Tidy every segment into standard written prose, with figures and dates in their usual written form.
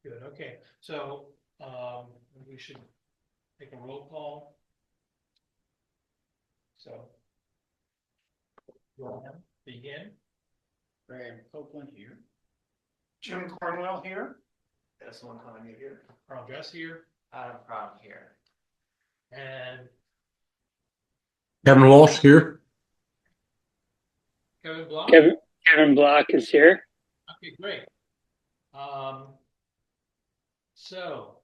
Good, okay, so, we should take a roll call. So. Go ahead, begin. Graham Copeland here. Jim Cornwell here. That's one time you here. Carl Dress here, Adam Crum here. and Kevin Walsh here. Kevin Block. Kevin Block is here. Okay, great. So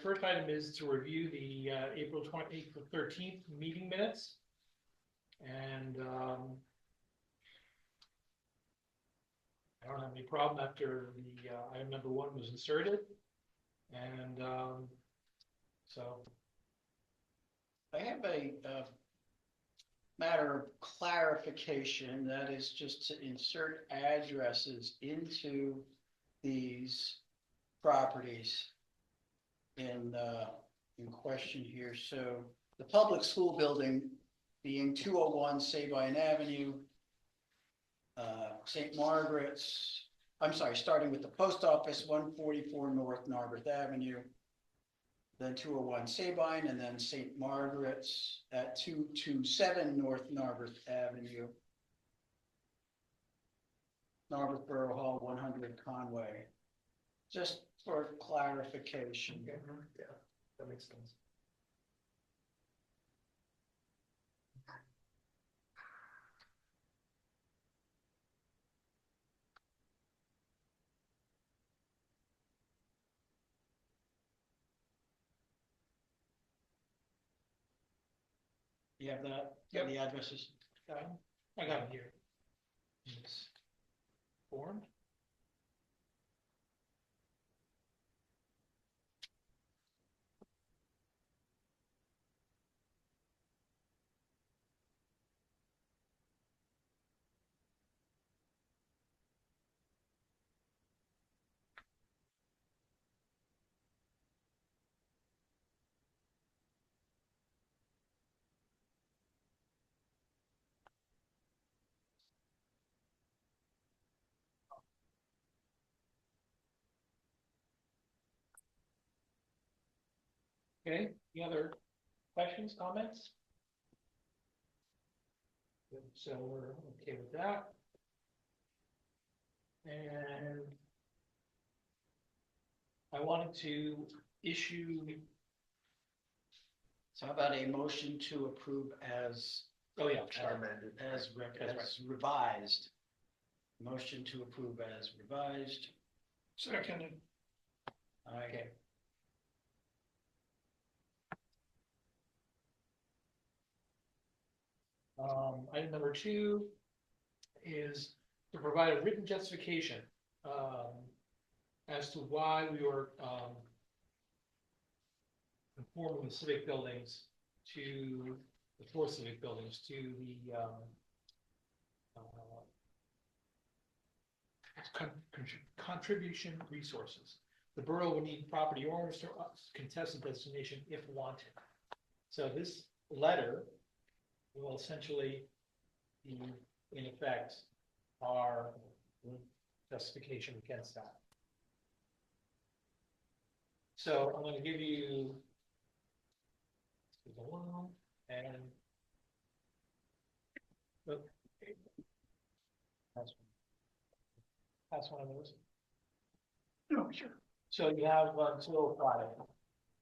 first item is to review the April 13th meeting minutes. And I don't have any problem after the item number 1 was inserted. And so I have a matter of clarification, that is just to insert addresses into these properties in question here. So the public school building being 201 Sabine Avenue, St. Margaret's, I'm sorry, starting with the post office, 144 North Narberth Avenue, then 201 Sabine, and then St. Margaret's at 227 North Narberth Avenue, Narberth Borough Hall, 100 Conway. Just for clarification. okay. Yeah, that makes sense. You have that? Yep. The addresses? I got it here. It's formed. Okay, any other questions, comments? Good, so we're okay with that. And I wanted to issue, So how about a motion to approve as, oh yeah, Amended. as revised? Motion to approve as revised. Seconded. okay. Item number 2 is to provide a written justification as to why we were conforming the civic buildings to the 4 civic buildings to the contribution resources. The borough would need property owners to contest the destination if wanted. So this letter will essentially be, in effect, our justification against that. So I'm going to give you and that's one of those. Oh, sure. So you have until Friday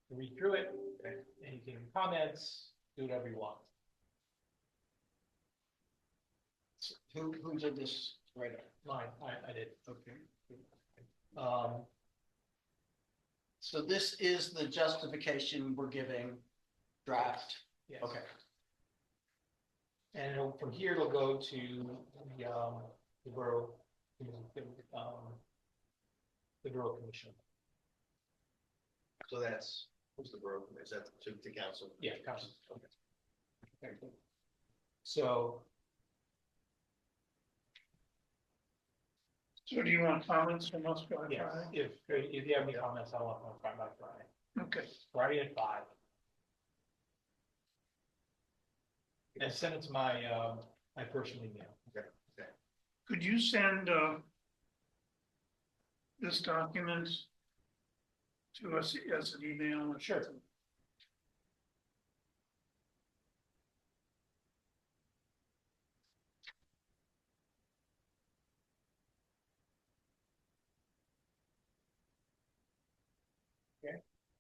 to read through it, and you can comments, do whatever you want. Who did this right up? Mine, I did. Okay. Um, So this is the justification we're giving draft. yes. Okay. And from here it'll go to the borough, the borough commission. So that's, who's the borough? Is that the council? Yeah, council. Okay. Very good. So So do you want comments from us by yes, Friday? if you have any comments, I want them by Friday. Okay. Friday at 5. And send it to my my personal email. Okay. Could you send this document to us as an email? Sure.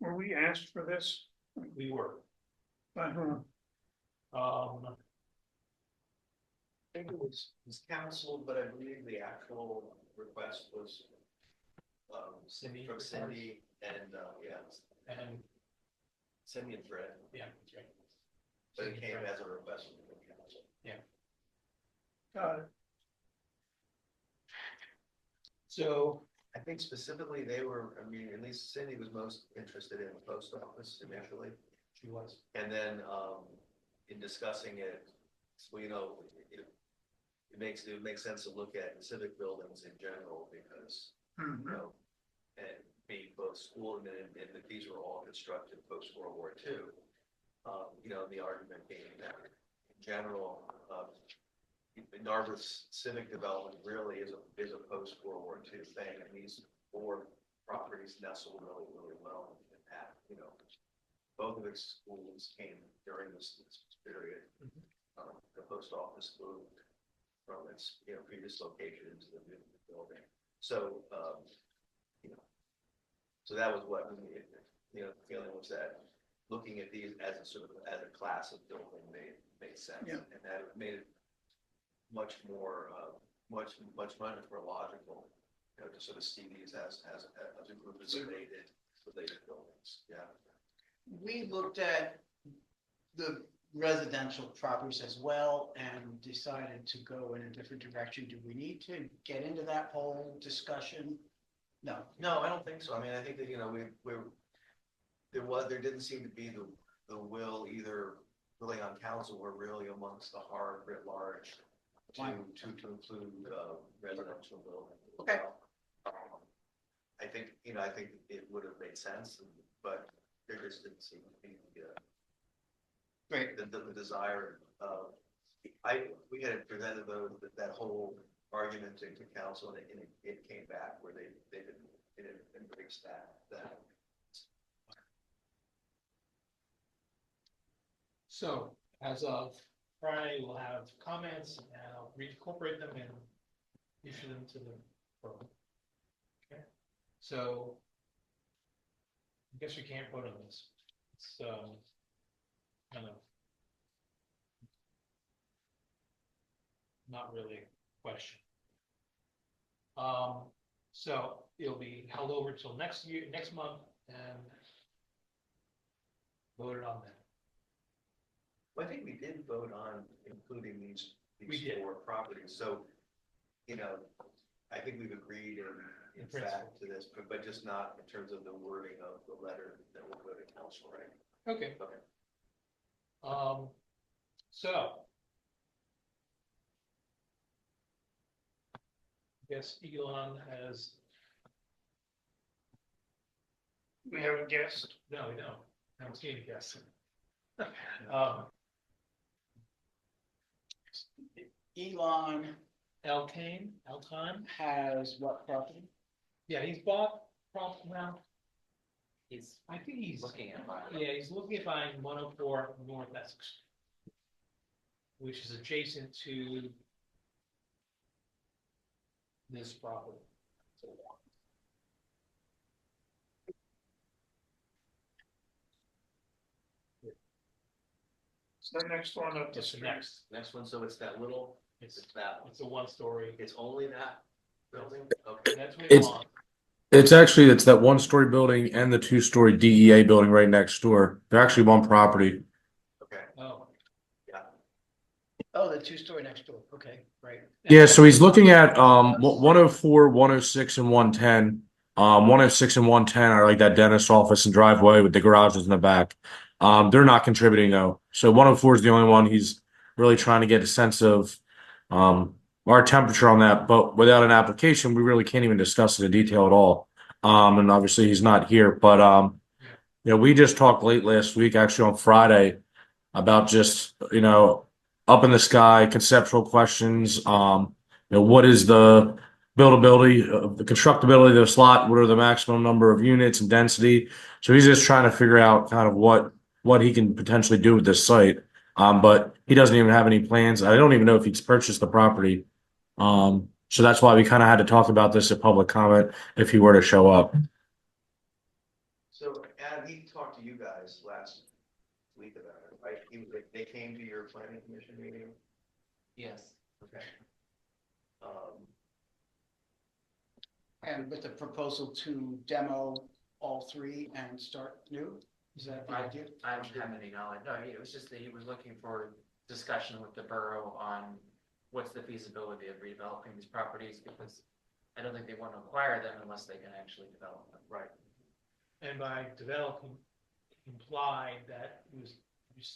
Were we asked for this? We were. By whom? Um, I think it was council, but I believe the actual request was Cindy. from Cindy and, yeah, And, Cindy and Fred, yeah, that's right. but it came as a request from the council. So, I think specifically they were, I mean, at least Cindy was most interested in the post office initially. she was. And then, in discussing it, well, it makes sense to look at civic buildings in general because, Mhm. and being both school and that these were all constructed post World War II. The argument being that in general, Narberth's civic development really is a post World War II thing, and these four properties nestle really well in that, both of its schools came during this period. The post office moved from its, previous location into the new building. So, so that was what, the feeling was that looking at these as a sort of, as a class of building made sense. Yeah. And that it made it much more logical, to sort of see these as a group of related buildings, yeah. We looked at the residential properties as well and decided to go in a different direction. Do we need to get into that whole discussion? No. No, I don't think so. I mean, I think that, there didn't seem to be the will either really on council or really amongst the HARB writ large to include, residential buildings. Okay. I think it would have made sense, but there just didn't seem to be Great. the desire of, we had presented that whole argument to council and it came back where they didn't embrace that. So, as of Friday, we'll have comments and I'll reincorporate them and issue them to the borough. Okay, so I guess we can't vote on this. It's kind of not really a question. So it'll be held over till next month and voted on then. Well, I think we did vote on including these We did. four properties, so, I think we've agreed in In principle. fact to this, but just not in terms of the wording of the letter that will go to council, right? Okay. Okay. So. I guess Elon has, We have a guest. no, we don't. I haven't seen a guess. Elon Elton, has what property? yeah, he's bought, well, I think he's, Looking at mine. yeah, he's looking at buying 104 North Essex, which is adjacent to this property. So the next one up the It's the street. Next one, so it's that little, It's it's that one. it's a one-story. It's only that building? Okay. That's what It's- he wants. It's that 1-story building and the 2-story DEA building right next door. They're actually one property. Okay, Oh, yeah. Oh, the two-story next door. Okay, right. Yeah, so he's looking at 104, 106, and 110. 106 and 110 are like that dentist office and driveway with the garages in the back. They're not contributing though. So 104 is the only one he's really trying to get a sense of our temperature on that. But without an application, we really can't even discuss it in detail at all. And obviously he's not here. But we just talked late last week, actually on Friday, about just up in the sky conceptual questions. What is the buildability, the constructability of the slot, what are the maximum number of units and density. So he's just trying to figure out kind of what he can potentially do with this site. But he doesn't even have any plans. I don't even know if he's purchased the property. So that's why we kind of had to talk about this at public comment if he were to show up. So Adam, he talked to you guys last week about it, right? They came to your planning commission meeting? Yes. Okay. Um, And with the proposal to demo all three and start new, is that the idea? I don't have any knowledge. No, it was just that he was looking for discussion with the borough on what's the feasibility of redeveloping these properties, because I don't think they want to acquire them unless they can actually develop them. right. And by developing implied that he was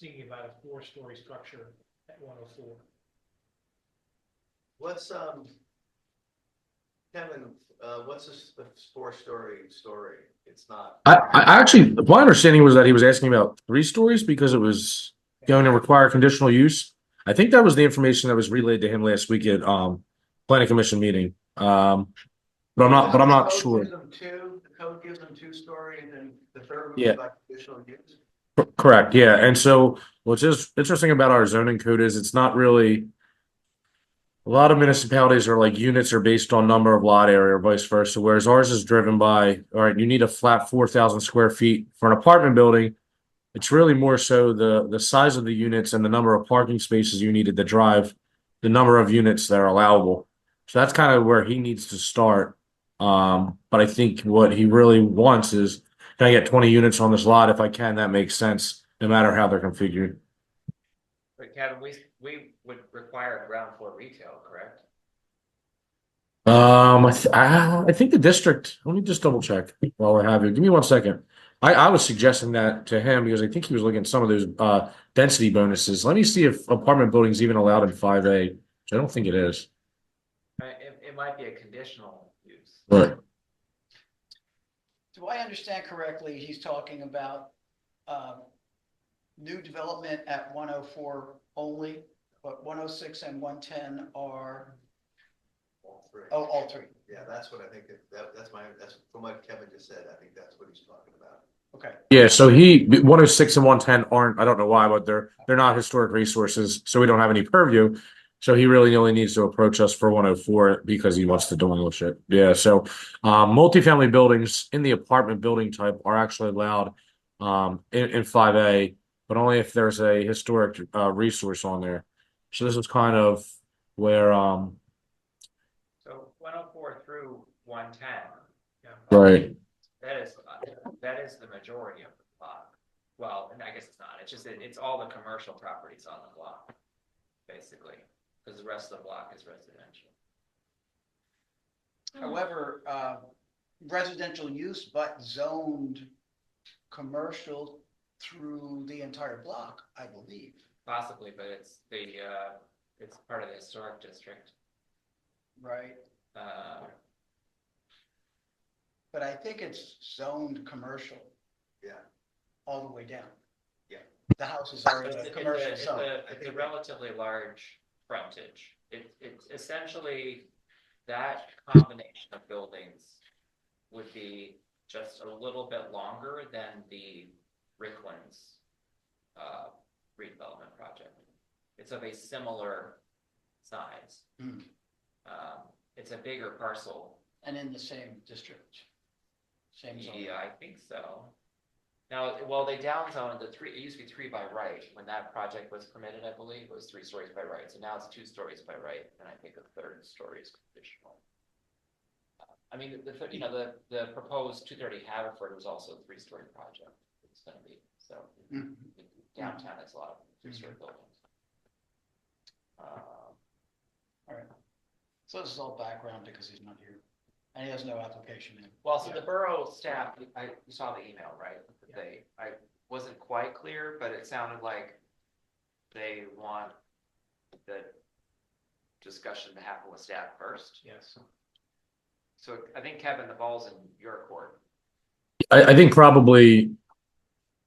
thinking about a 4-story structure at 104. What's, Kevin, what's the 4-story story? It's not. I actually, my understanding was that he was asking about 3 stories because it was going to require conditional use. I think that was the information that was relayed to him last week at planning commission meeting. But I'm not The code sure. gives them two, the code gives them 2-story, and then the third one Yeah. is like additional use. Correct, yeah. And so what's just interesting about our zoning code is it's not really a lot of municipalities are like units are based on number of lot area or vice versa, whereas ours is driven by, all right, you need a flat 4,000 square feet for an apartment building. It's really more so the size of the units and the number of parking spaces you needed to drive the number of units that are allowable. So that's kind of where he needs to start. But I think what he really wants is, can I get 20 units on this lot? If I can, that makes sense, no matter how they're configured. But Kevin, we would require ground floor retail, correct? I think the district, let me just double check while I have you. Give me 1 second. I was suggesting that to him because I think he was looking at some of those density bonuses. Let me see if apartment buildings even allowed in 5A, which I don't think it is. It might be a conditional use. But Do I understand correctly, he's talking about new development at 104 only, but 106 and 110 are, All three. all three, Yeah, that's what I think, that's from what Kevin just said, I think that's what he's talking about. okay. yeah, so 106 and 110 aren't, I don't know why, but they're not historic resources, so we don't have any purview. So he really only needs to approach us for 104 because he wants to demolish it. Yeah, so multifamily buildings in the apartment building type are actually allowed in 5A, but only if there's a historic resource on there. So this is kind of where So 104 through 110, right. that is the majority of the block. Well, and I guess it's not. It's just it's all the commercial properties on the block, basically, because the rest of the block is residential. However, residential use but zoned commercial through the entire block, I believe. Possibly, but it's part of the historic district. Right, Uh, but I think it's zoned commercial Yeah, all the way down. Yeah. The houses are in the commercial zone. It's a relatively large frontage. It's essentially that combination of buildings would be just a little bit longer than the Ricklands redevelopment project. It's of a similar size. Hmm. It's a bigger parcel. And in the same district. Same zone. Yeah, I think so. Now, well, they downzoned the three, it used to be 3 by right. When that project was permitted, I believe, it was 3 stories by right. So now it's 2 stories by right, and I think a third story is conditional. I mean, the proposed 230 Haverford was also a 3-story project. It's gonna be, so Mhm. downtown has a lot of 3-story buildings. All right. So this is all background because he's not here. And he has no application in. Well, so the borough staff, you saw the email, right? I wasn't quite clear, but it sounded like they want the discussion to happen with staff first. Yes. So I think, Kevin, the ball's in your court. I think probably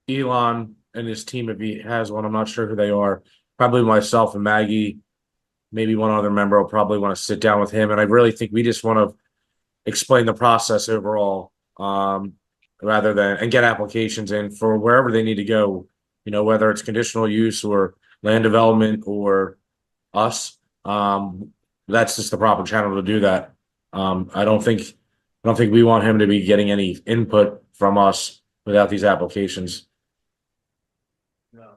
Elon and his team, if he has one, I'm not sure who they are. Probably myself and Maggie maybe one other member will probably want to sit down with him. And I really think we just want to explain the process overall, rather than and get applications in for wherever they need to go. You know, whether it's conditional use or land development or us. That's just the proper channel to do that. I don't think we want him to be getting any input from us without these applications. No.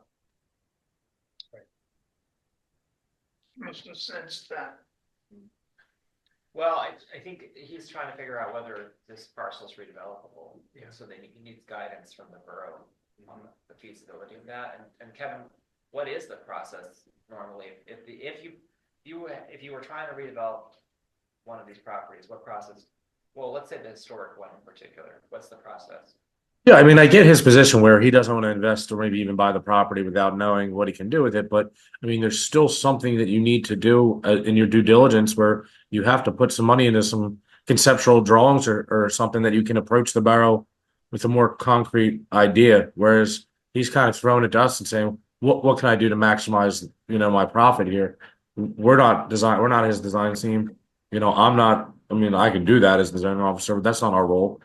Makes no sense that, Well, I think he's trying to figure out whether this parcel is redevelopable. Yeah. So then he needs guidance from the borough on the feasibility of that. And Kevin, what is the process normally? If you were trying to redevelop one of these properties, what process? Well, let's say the historic one in particular, what's the process? Yeah, I mean, I get his position where he doesn't want to invest or maybe even buy the property without knowing what he can do with it. But I mean, there's still something that you need to do in your due diligence where you have to put some money into some conceptual drawings or something that you can approach the borough with a more concrete idea. Whereas he's kind of throwing it to us and saying, what can I do to maximize, my profit here? We're not his design team. I'm not, I mean, I can do that as the zoning officer, but that's not our role.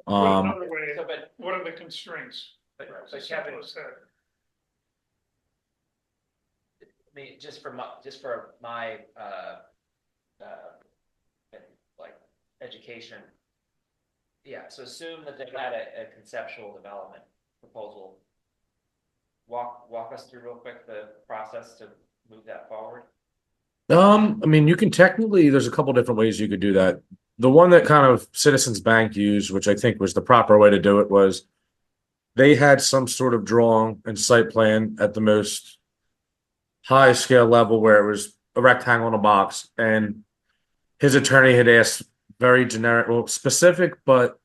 put another way, So, but what are the constraints? But It's as Kevin, simple as that. I mean, just for my like education. Yeah, so assume that they had a conceptual development proposal. Walk us through real quick the process to move that forward. I mean, you can technically, there's a couple different ways you could do that. The one that kind of Citizens Bank used, which I think was the proper way to do it, was they had some sort of drawing and site plan at the most high scale level where it was a rectangle in a box. And his attorney had asked very generic, well, specific, but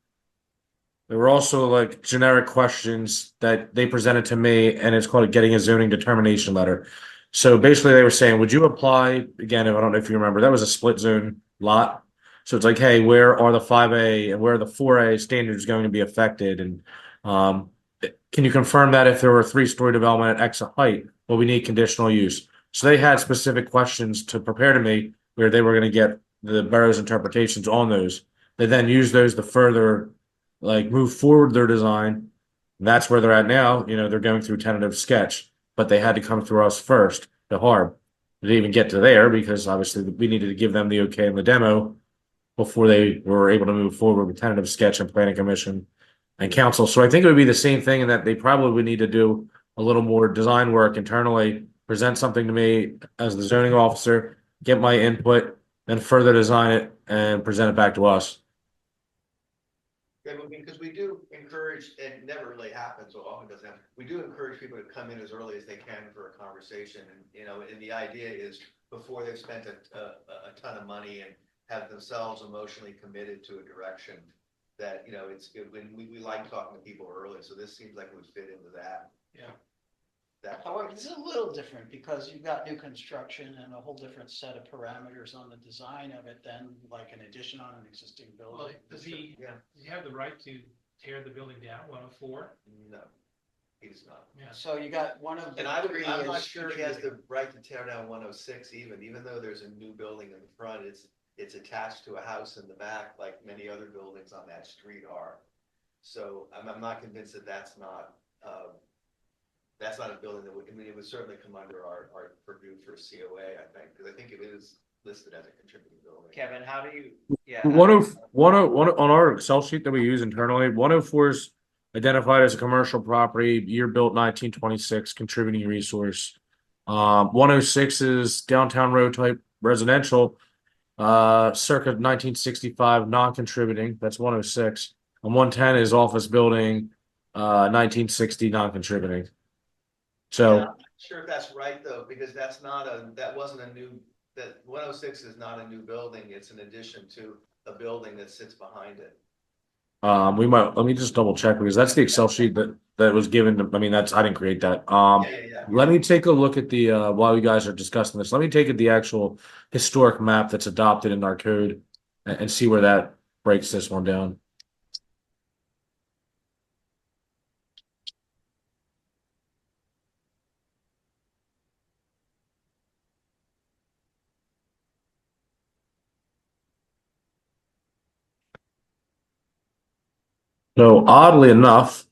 there were also like generic questions that they presented to me, and it's called getting a zoning determination letter. So basically, they were saying, would you apply again? If I don't know if you remember, that was a split zone lot. So it's like, hey, where are the 5A and where are the 4A standards going to be affected? And um, can you confirm that if there were a 3-story development at X height, well, we need conditional use. So they had specific questions to prepare to me where they were going to get the borough's interpretations on those. They then use those to further like move forward their design. And that's where they're at now. They're going through tentative sketch, but they had to come through us first, the HARB. They didn't even get to there because obviously we needed to give them the okay in the demo before they were able to move forward with tentative sketch and planning commission and council. So I think it would be the same thing in that they probably would need to do a little more design work internally, present something to me as the zoning officer, get my input, then further design it and present it back to us. Yeah, I mean, because we do encourage, and it never really happens, so often doesn't happen. We do encourage people to come in as early as they can for a conversation, and the idea is before they've spent a ton of money and have themselves emotionally committed to a direction that, when we like talking to people early, so this seems like it would fit into that. Yeah. However, this is a little different because you've got new construction and a whole different set of parameters on the design of it than like an addition on an existing Well, building. does he Yeah, have the right to tear the building down, 104? no, he does not. Yeah. So you got one of the And I'm three not is sure he has contributing. the right to tear down 106 even though there's a new building in the front, it's attached to a house in the back, like many other buildings on that street are. So I'm not convinced that that's not a building that would, I mean, it would certainly come under our purview for COA, I think, because I think it is listed as a contributing building. Kevin, how do you? Yeah. 101 on our Excel sheet that we use internally, 104 is identified as a commercial property, year built 1926, contributing resource. 106 is downtown road type residential, circa 1965, non-contributing. That's 106. And 110 is office building, 1960, non-contributing. So Yeah, I'm not sure if that's right though, because that wasn't a new, that 106 is not a new building, it's an addition to a building that sits behind it. let me just double check because that's the Excel sheet that was given to, I mean, I didn't create that. Yeah. Let me take a look at the, while you guys are discussing this, let me take the actual historic map that's adopted in our code and see where that breaks this one down. So oddly enough,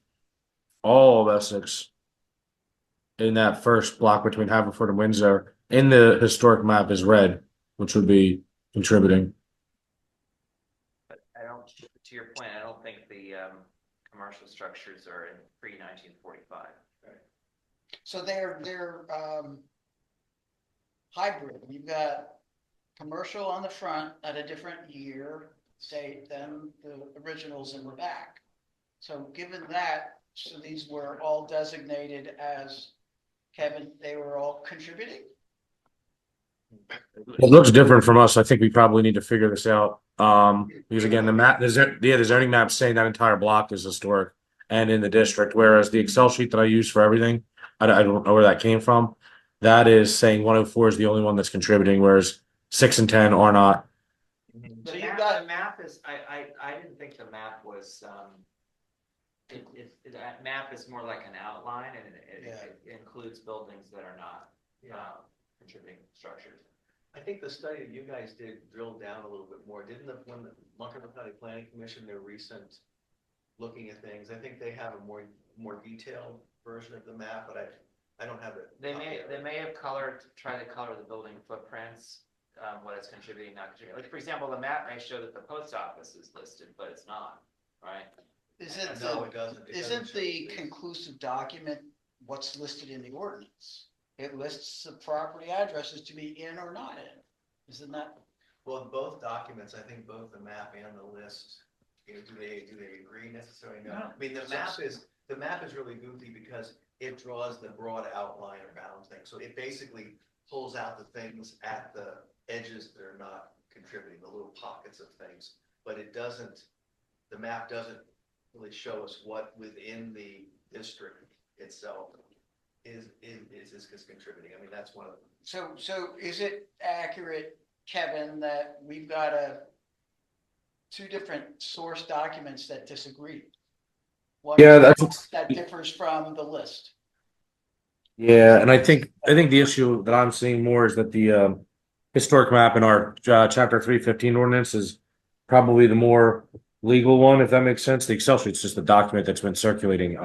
all of Essex in that first block between Haverford and Windsor in the historic map is red, which would be contributing. But I don't, to your point, I don't think the commercial structures are in pre-1945. So they're hybrid. You've got commercial on the front at a different year, say, than the originals in the back. So given that, so these were all designated as, Kevin, they were all contributing? It looks different from us. I think we probably need to figure this out. Because again, the zoning map saying that entire block is historic and in the district, whereas the Excel sheet that I use for everything, I don't know where that came from. That is saying 104 is the only one that's contributing, whereas 6 and 10 are not. So you've got- The map is, I didn't think the map was, that map is more like an outline and it includes buildings that are not, contributing structures. I think the study that you guys did drilled down a little bit more, didn't the, when the Montgomery County Planning Commission, their recent looking at things, I think they have a more detailed version of the map, but I don't have it. They may have tried to color the building footprints, what it's contributing, not contributing. Like, for example, the map may show that the post office is listed, but it's not, right? No, it doesn't. Isn't the conclusive document what's listed in the ordinance? It lists the property addresses to be in or not in. Isn't that? Well, both documents, I think both the map and the list, do they agree necessarily? No. I mean, the map is really goofy because it draws the broad outline around things. So it basically pulls out the things at the edges that are not contributing, the little pockets of things. But the map doesn't really show us what within the district itself is contributing. I mean, that's one of them. So is it accurate, Kevin, that we've got two different source documents that disagree? One that differs from the list. Yeah, and I think the issue that I'm seeing more is that the historic map in our chapter 315 ordinance is probably the more legal one, if that makes sense. The Excel sheet's just the document that's been circulating.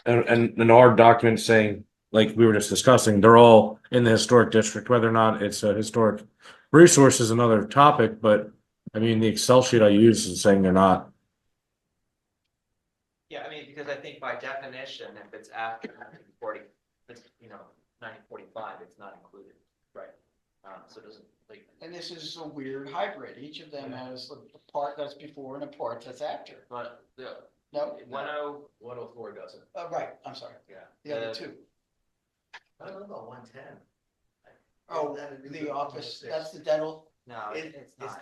And our document saying, like we were just discussing, they're all in the historic district, whether or not it's a historic resource is another topic, but I mean, the Excel sheet I use is saying they're not. Yeah, I mean, because I think by definition, if it's after 1940, it's, 1945, it's not included. Right. So it doesn't, like. And this is a weird hybrid. Each of them has a part that's before and a part that's after. But the No, 104 doesn't. right, I'm sorry. Yeah. The other two. I don't know about 110. Oh, the office, that's the dental. No, it's not.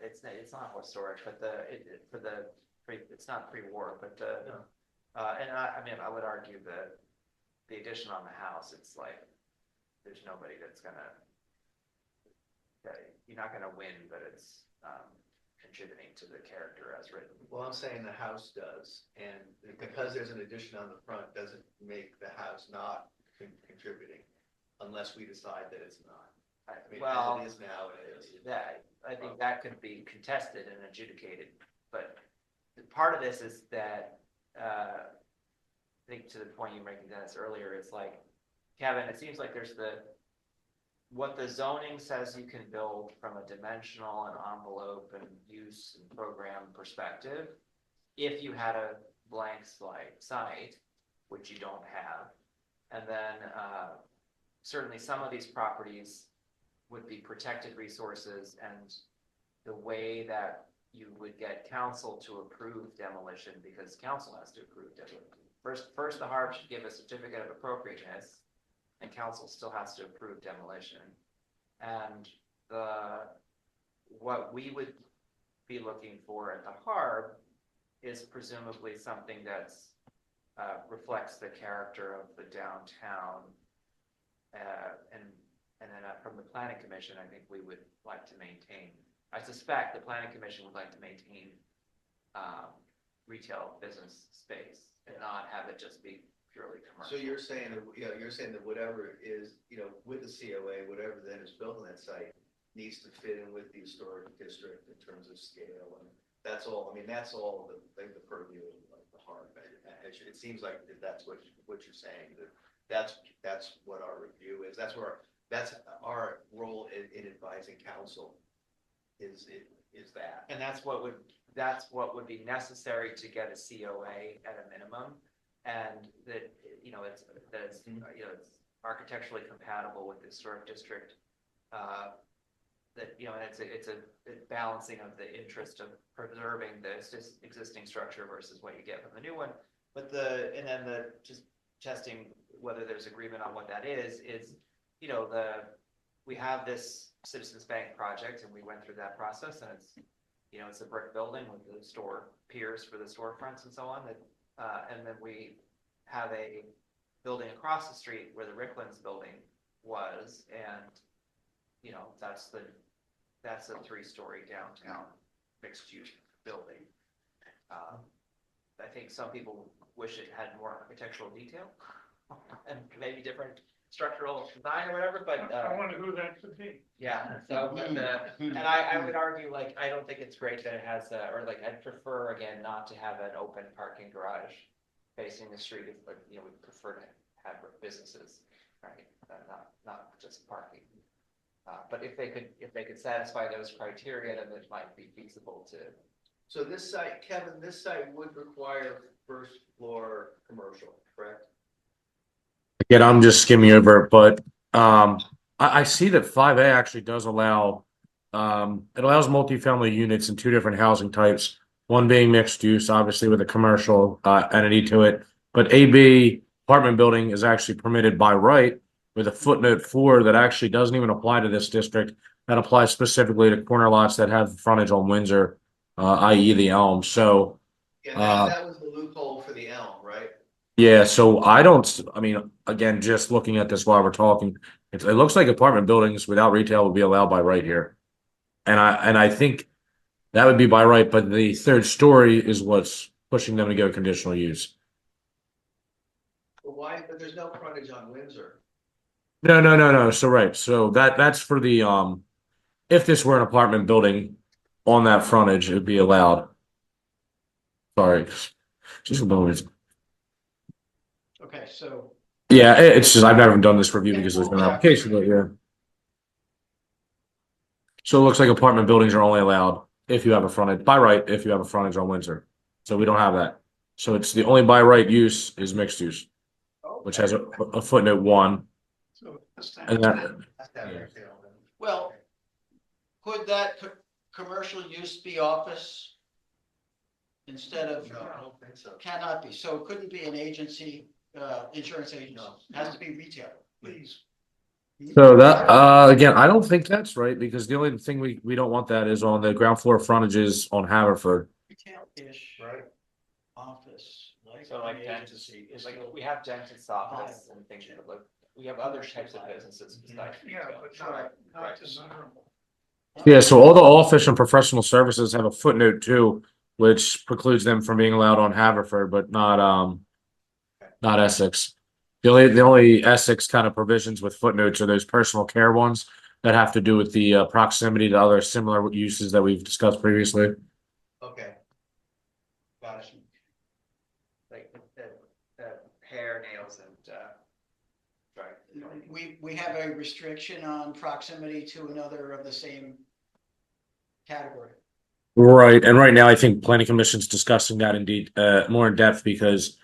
It's not historic, but it's not pre-war, but and I mean, I would argue that the addition on the house, it's like there's nobody that's gonna. You're not gonna win, but it's contributing to the character as written. Well, I'm saying the house does, and because there's an addition on the front, doesn't make the house not contributing, unless we decide that it's not. I mean, Well, as it is now, it is. That I think that could be contested and adjudicated, but part of this is that I think to the point you were making, Dennis, earlier, it's like, Kevin, it seems like there's what the zoning says you can build from a dimensional and envelope and use and program perspective. If you had a blank site, which you don't have, and then certainly some of these properties would be protected resources, and the way that you would get council to approve demolition, because council has to approve demolition. First the HARB should give a certificate of appropriateness, and council still has to approve demolition. And what we would be looking for at the HARB is presumably something that's reflects the character of the downtown. And then from the planning commission, I think we would like to maintain, I suspect the planning commission would like to maintain retail business space and not have it just be purely commercial. So you're saying that whatever is, with the COA, whatever then is built on that site needs to fit in with the historic district in terms of scale That's all, I mean, that's all the purview of like the HARB. It seems like that's what you're saying, that's what our review is, that's our role in advising council is that. And that's what would be necessary to get a COA at a minimum. And that, it's architecturally compatible with the historic district. That, and it's a balancing of the interest of preserving the existing structure versus what you get from the new one. But and then just testing whether there's agreement on what that is, we have this Citizens Bank project and we went through that process, and it's a brick building with the store piers for the storefronts and so on. And then we have a building across the street where the Ricklands building was, and that's a 3-story downtown mixed use building. I think some people wish it had more architectural detail and maybe different structural design or whatever, but I wonder who that could be. yeah. So, and I would argue, like, I don't think it's great that it has, or like, I'd prefer again not to have an open parking garage facing the street. But we prefer to have businesses, right? Not just parking. But if they could satisfy those criteria, then it might be feasible to. So this site, Kevin, would require first floor commercial, correct? Again, I'm just skimming over it, but I see that 5A actually does allow it allows multifamily units in 2 different housing types, one being mixed use, obviously with a commercial entity to it, but AB apartment building is actually permitted by right with a footnote 4 that actually doesn't even apply to this district. That applies specifically to corner lots that have frontage on Windsor, i.e. the Elm. So Yeah, that was the loophole for the Elm, right? yeah, so I mean, again, just looking at this while we're talking, it looks like apartment buildings without retail would be allowed by right here. And I think that would be by right, but the 3rd story is what's pushing them to go conditional use. But why, but there's no frontage on Windsor. No. So right. So that's for the if this were an apartment building on that frontage, it would be allowed. Sorry. Just a moment. Okay, so, Yeah, it's just I've never done this review because there's no application, but yeah. So it looks like apartment buildings are only allowed if you have a frontage by right, if you have a frontage on Windsor. So we don't have that. So it's the only by right use is mixed use, which has a footnote 1. So this time. And that well, could that commercial use be office instead of? No, I don't think so. Cannot be, so it couldn't be an agency, insurance agency, No. it has to be retail. Please. so that again, I don't think that's right because the only thing we don't want that is on the ground floor frontages on Haverford. Retail-ish. Right. Office, like. So like an dentist, agency, it's is like still- we have dentist office and things that look, we have other types of businesses besides. Yeah, retail. but not Right. desirable. Yeah, so all the office and professional services have a footnote 2, which precludes them from being allowed on Haverford, but not Essex. The only Essex kind of provisions with footnotes are those personal care ones that have to do with the proximity to other similar uses that we've discussed previously. Okay. Got it. Like the hair, nails, and right. We have a restriction on proximity to another of the same category. Right, and right now I think Planning Commission's discussing that indeed more in depth because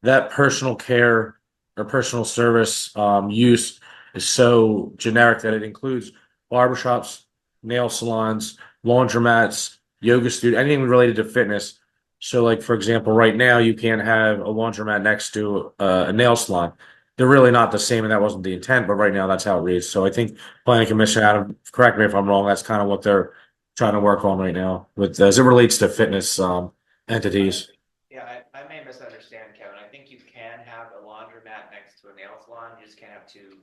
that personal care or personal service use is so generic that it includes barbershops, nail salons, laundromats, yoga studio, anything related to fitness. So, like for example, right now you can't have a laundromat next to a nail salon. They're really not the same, and that wasn't the intent. But right now, that's how it reads. So, I think Planning Commission, Adam, correct me if I'm wrong. That's kind of what they're trying to work on right now with as it relates to fitness entities. Yeah, I may misunderstand, Kevin. I think you can have a laundromat next to a nail salon. You just can't have 2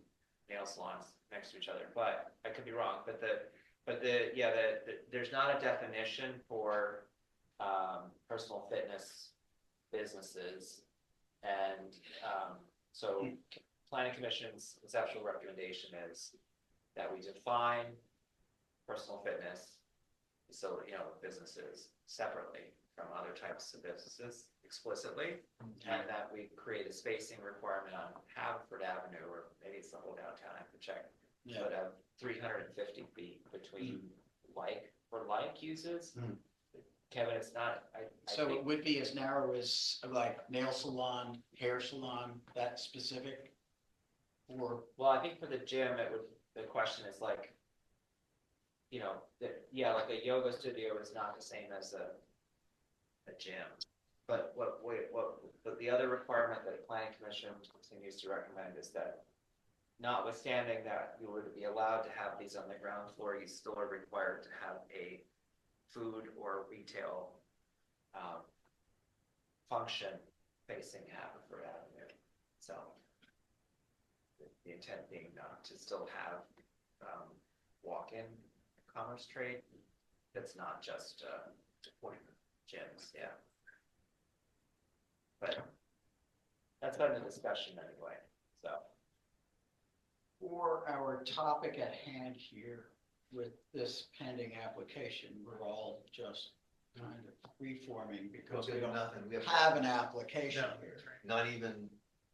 nail salons next to each other. But I could be wrong. But there's not a definition for personal fitness businesses, and so Planning Commission's conceptual recommendation is that we define personal fitness facility, businesses separately from other types of businesses explicitly. And that we create a spacing requirement on Haverford Avenue, or maybe it's the whole downtown, I have to check. Yeah. But 350 feet between like uses. Mm. Kevin, it's not, I So it think, would be as narrow as like nail salon, hair salon, that specific? Or, well, I think for the gym, the question is like, like a yoga studio is not the same as a gym. But but the other requirement that the planning commission continues to recommend is that notwithstanding that you would be allowed to have these on the ground floor, you still are required to have a food or retail function facing Haverford Avenue. So the intent being not to still have walk-in commerce trade that's not just gyms, yeah. But that's been the discussion anyway, so. for our topic at hand here with this pending application, we're all just kind of reforming because we don't Nothing, we have an application No. here.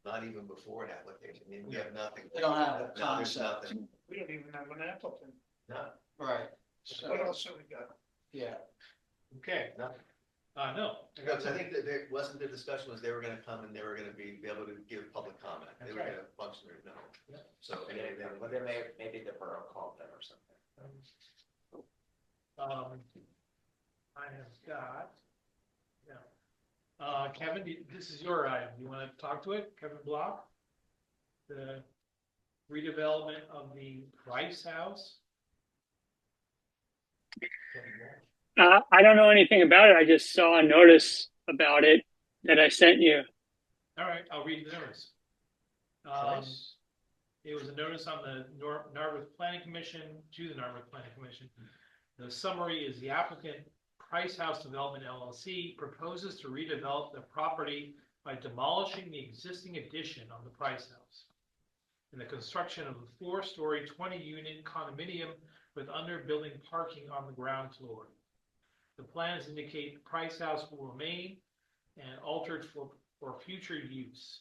not even before an application, I mean, we have nothing. We don't have a No, there's concept. nothing. We don't even have an applicant. No, Right, What so, else have we got? yeah, Okay, nothing. no. Because I think that there wasn't, the discussion was they were gonna come and they were gonna be able to give public comment, they were Okay. gonna function or no. Yeah. So. But then maybe the borough called them or something. I have got, Kevin, this is your item. You want to talk to it? Kevin Block? The redevelopment of the Price House? I don't know anything about it. I just saw a notice about it that I sent you. All right, I'll read the notice. Price. It was a notice on the Narberth Planning Commission, to the Narberth Planning Commission. The summary is the applicant, Price House Development LLC, proposes to redevelop the property by demolishing the existing addition on the Price House and the construction of a 4-story, 20-unit condominium with under-building parking on the ground floor. The plans indicate the Price House will remain and altered for future use.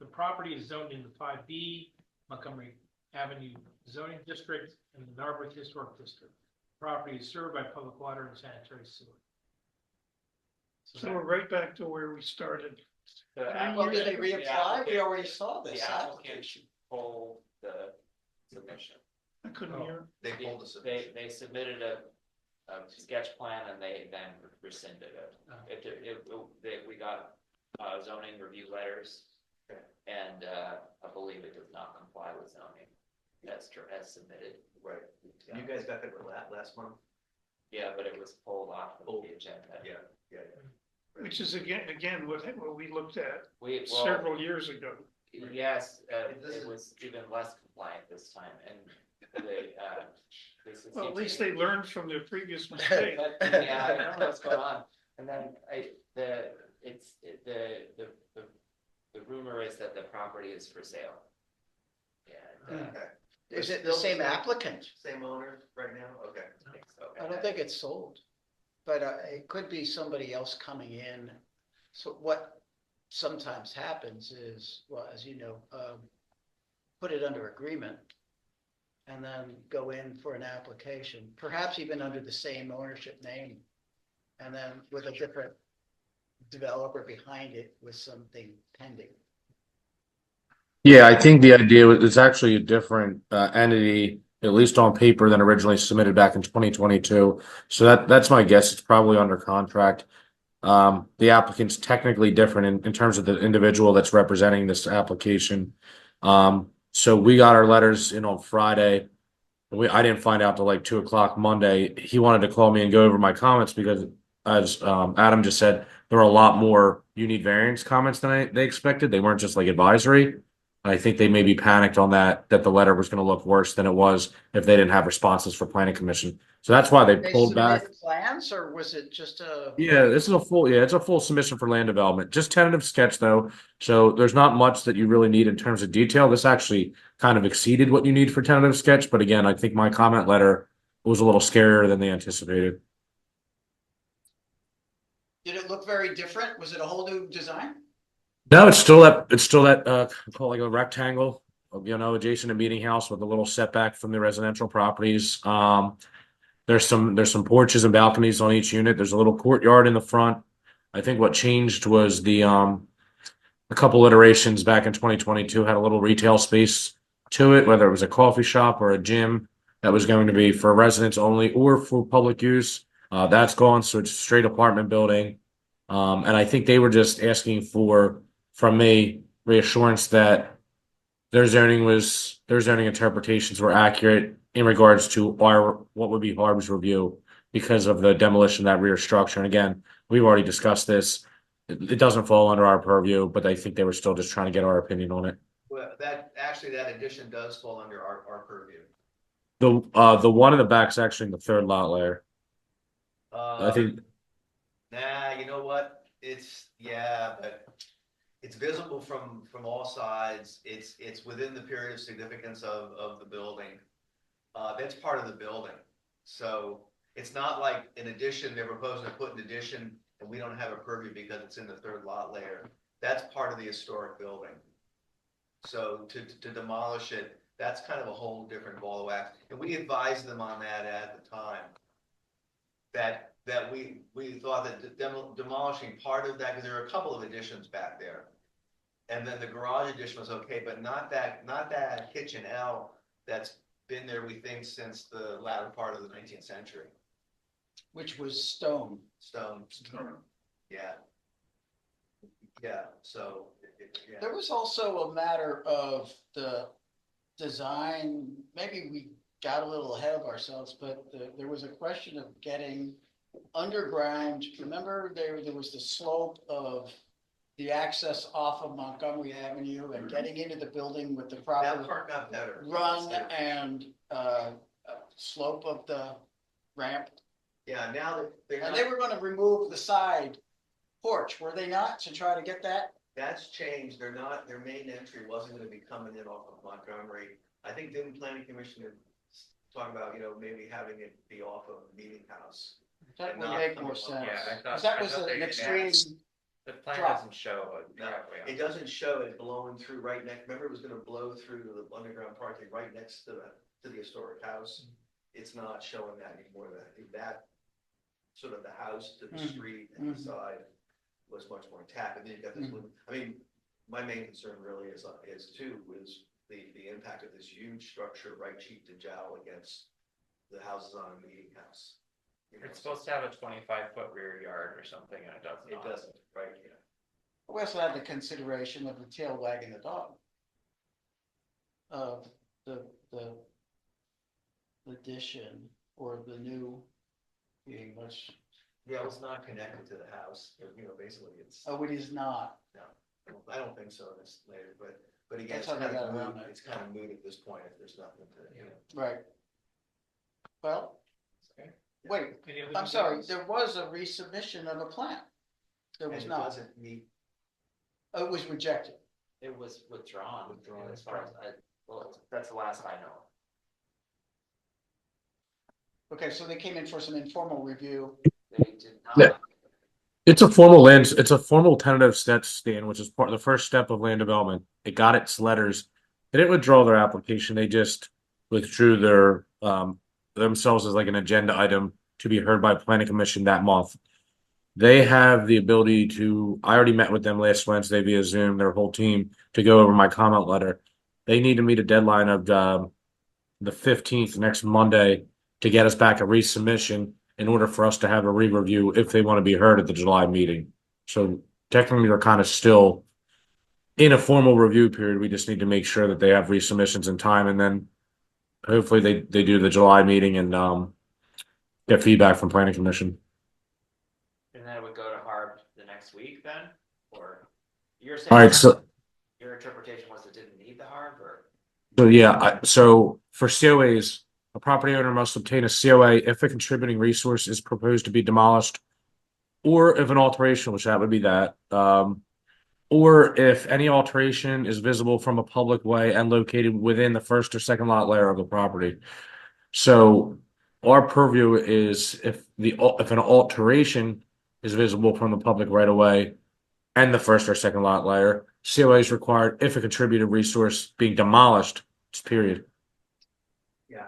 The property is zoned in the 5B Montgomery Avenue zoning district and the Narberth Historic District. The property is served by public water and sanitary sewer. So we're right back to where we started. The well, did they applicant- the reapply? We applicant- already saw this The applicant application. pulled the submission. I couldn't Oh. hear. They pulled the submission. They submitted a sketch plan and they then rescinded it. We got zoning review letters. Okay. And I believe it does not comply with zoning as submitted. Right, you guys got that last month? Yeah, but it was pulled off of the agenda. Yeah. Which is again, what we looked at Well, several years ago. yes, This it is- was even less compliant this time and they, Well, at least they learned from their previous mistake. But, yeah, I don't know what's going on. And then the rumor is that the property is for sale. And, Okay. Is it the Still same applicant? Same owner right now? Okay. I think so. I don't think it's sold, but it could be somebody else coming in. So what sometimes happens is, well, as you know, put it under agreement and then go in for an application, perhaps even under the same ownership name. And then with a different developer behind it with something pending. Yeah, I think the idea was it's actually a different entity, at least on paper, than originally submitted back in 2022. So that's my guess. It's probably under contract. The applicant's technically different in terms of the individual that's representing this application. So we got our letters in on Friday. I didn't find out till like 2 o'clock Monday. He wanted to call me and go over my comments because, as Adam just said, there were a lot more you need variance comments than they expected. They weren't just like advisory. I think they maybe panicked on that the letter was going to look worse than it was if they didn't have responses for planning commission. So that's why they They pulled back. submit plans or was it just a? Yeah, it's a full submission for land development. Just tentative sketch though. So there's not much that you really need in terms of detail. This actually kind of exceeded what you need for tentative sketch. But again, I think my comment letter was a little scarier than they anticipated. Did it look very different? Was it a whole new design? No, it's still that call it like a rectangle, adjacent to meeting house with a little setback from the residential properties. There's some porches and balconies on each unit. There's a little courtyard in the front. I think what changed was the a couple iterations back in 2022 had a little retail space to it, whether it was a coffee shop or a gym that was going to be for residents only or for public use. That's gone, so it's a straight apartment building. And I think they were just asking from me reassurance that their zoning interpretations were accurate in regards to what would be HARB's review because of the demolition of that rear structure. And again, we've already discussed this. It doesn't fall under our purview, but I think they were still just trying to get our opinion on it. Well, that addition does fall under our purview. The one in the back's actually in the third lot layer. I think Nah, you know what? But it's visible from all sides. It's within the period of significance of the building. That's part of the building. So it's not like an addition, they're proposing to put an addition and we don't have a purview because it's in the third lot layer. That's part of the historic building. So to demolish it, that's kind of a whole different ball of wax. And we advised them on that at the time. That we thought that demolishing part of that, because there were a couple of additions back there. And then the garage addition was okay, but not that kitchen L that's been there, we think, since the latter part of the 19th century. Which was stone. Stone. Yeah. Yeah, so. Yeah. There was also a matter of the design, maybe we got a little ahead of ourselves, but there was a question of getting underground. Remember there was the slope of the access off of Montgomery Avenue and getting into the building with the That proper part got better. run and slope of the ramp. Yeah, now that And they were going to remove the side porch, were they not, to try to get that? that's changed. Their main entry wasn't gonna be coming in off of Montgomery. I think didn't planning commission talk about, maybe having it be off of Meeting House. That And would not make coming more off- sense. Yeah, I thought- 'Cause that I was thought an they extreme, asked. The plan drop. doesn't show a No, driveway on it doesn't show it blowing through right next, remember it was gonna blow through the underground parking right next to the historic house. It's not showing that anymore. I think that sort of the house to the Mhm. street and the Mhm. side was much more intact. And then you got this, I mean, my main concern really is the impact of this huge structure right cheek to jowl against the houses on a Meeting House. It's supposed to have a 25-foot rear yard or something, and it doesn't. It doesn't, right, yeah. we also had the consideration of the tail wagging the dog. Of the addition or the new being much, Yeah, it's not connected to the house, basically it's, oh, it is not. I don't think so, it's later, but again, That's it's how they kind got of around moot, it. it's kind of moot at this point if there's nothing to, Right. Well, Okay. wait, Any other I'm sorry, details? there was a resubmission of a plan. There And was it not, doesn't meet, oh, it was rejected. It was withdrawn. Withdrawn. As far as that's the last I know. Okay, so they came in for some informal review. They did Yeah. not. It's a formal tentative set stand, which is part of the first step of land development. It got its letters. They didn't withdraw their application. They just withdrew their themselves as like an agenda item to be heard by planning commission that month. They have the ability I already met with them last Wednesday via Zoom, their whole team, to go over my comment letter. They need to meet a deadline of the 15th, next Monday, to get us back a resubmission in order for us to have a re-review if they want to be heard at the July meeting. So technically, they're kind of still in a formal review period. We just need to make sure that they have resubmissions in time, and then hopefully they do the July meeting and get feedback from planning commission. And then it would go to HARB the next week then? Or you're saying All right, so your interpretation was it didn't need the HARB or? so for COAs, a property owner must obtain a COA if a contributing resource is proposed to be demolished, or if an alteration, which that would be that, or if any alteration is visible from a public way and located within the first or second lot layer of the property. So our purview is if an alteration is visible from the public right away and the first or second lot layer, COA is required if a contributed resource being demolished, just period. Yeah.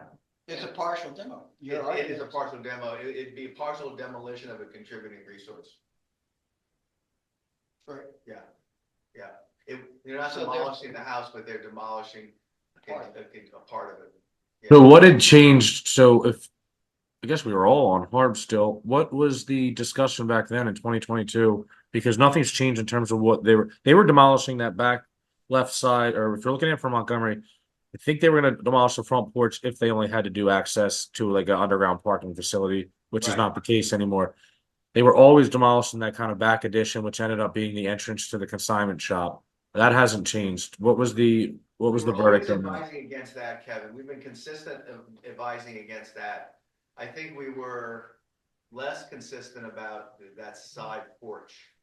It's a partial demo. It is a partial demo. It'd be a partial demolition of a contributing resource. Right. Yeah. You're not So they're- demolishing the house, but they're demolishing a part of it. Yeah. So what had changed? So if I guess we were all on HARB still, what was the discussion back then in 2022? Because nothing's changed in terms of what they were demolishing that back left side, or if you're looking at it from Montgomery, I think they were going to demolish the front porch if they only had to do access to like an underground parking facility, which is Right. not the case anymore. They were always demolishing that kind of back addition, which ended up being the entrance to the consignment shop. That hasn't changed. What was the We're verdict always on that? advising against that, Kevin. We've been consistent of advising against that. I think we were less consistent about that side porch.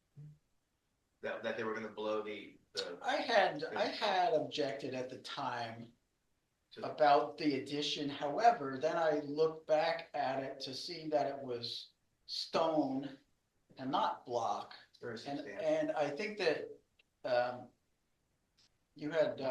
That they were gonna blow the. I had objected at the time about the addition. However, then I looked back at it to see that it was stone and not block. Very And, substantial. and I think that, you had,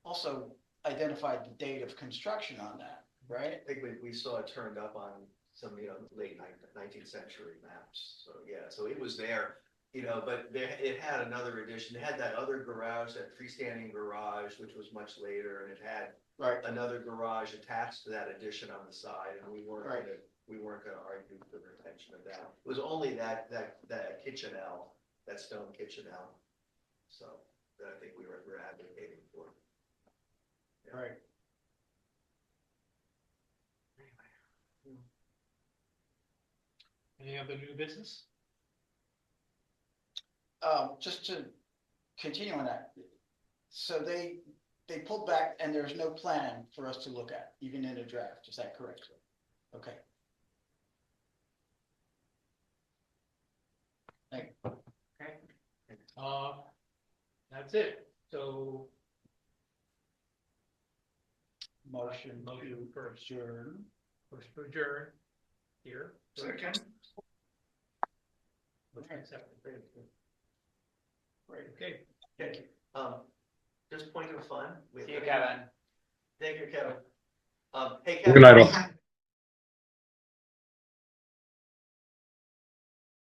also identified the date of construction on that, right? I think we saw it turned up on some, late 19th century maps. So, yeah, so it was there, but it had another addition. It had that other garage, that freestanding garage, which was much later, and it had Right. another garage attached to that addition on the side, and we weren't Right. gonna argue for the retention of that. It was only that kitchenelle, that stone kitchenelle. So, that I think we're advocating for. Yeah. Right. Any other new business? Just to continue on that. So they pulled back and there's no plan for us to look at, even in a draft. Is that correct? Okay. Thank you. That's it. So Motion Motion to adjourn. motion to adjourn here. Second. Motion second. Right. Okay. Thank you. Just point of fun. See you, Kevin. Thank you, Kevin. Hey, Good night, Kevin, all.